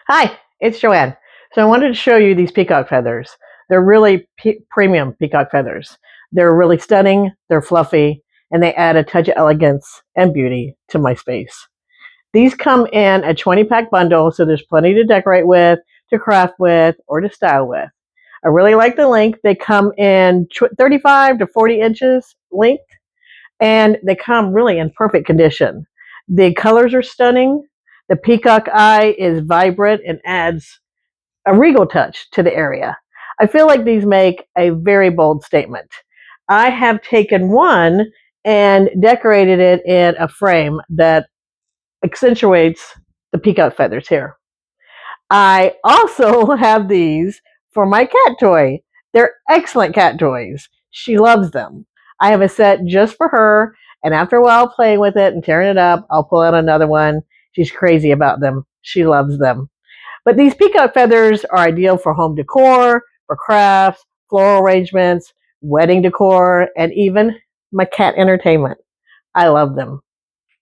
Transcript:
Hi, it's Joanne. So I wanted to show you these peacock feathers. They're really premium peacock feathers. They're really stunning, they're fluffy, and they add a touch of elegance and beauty to my space. These come in a 20-pack bundle, so there's plenty to decorate with, to craft with, or to style with. I really like the length. They come in 35 to 40 inches length, and they come really in perfect condition. The colors are stunning. The peacock eye is vibrant and adds a regal touch to the area. I feel like these make a very bold statement. I have taken one and decorated it in a frame that accentuates the peacock feathers here. I also have these for my cat toy. They're excellent cat toys. She loves them. I have a set just for her, and after a while playing with it and tearing it up, I'll pull out another one. She's crazy about them. She loves them. But these peacock feathers are ideal for home decor, for crafts, floral arrangements, wedding decor, and even my cat entertainment. I love them.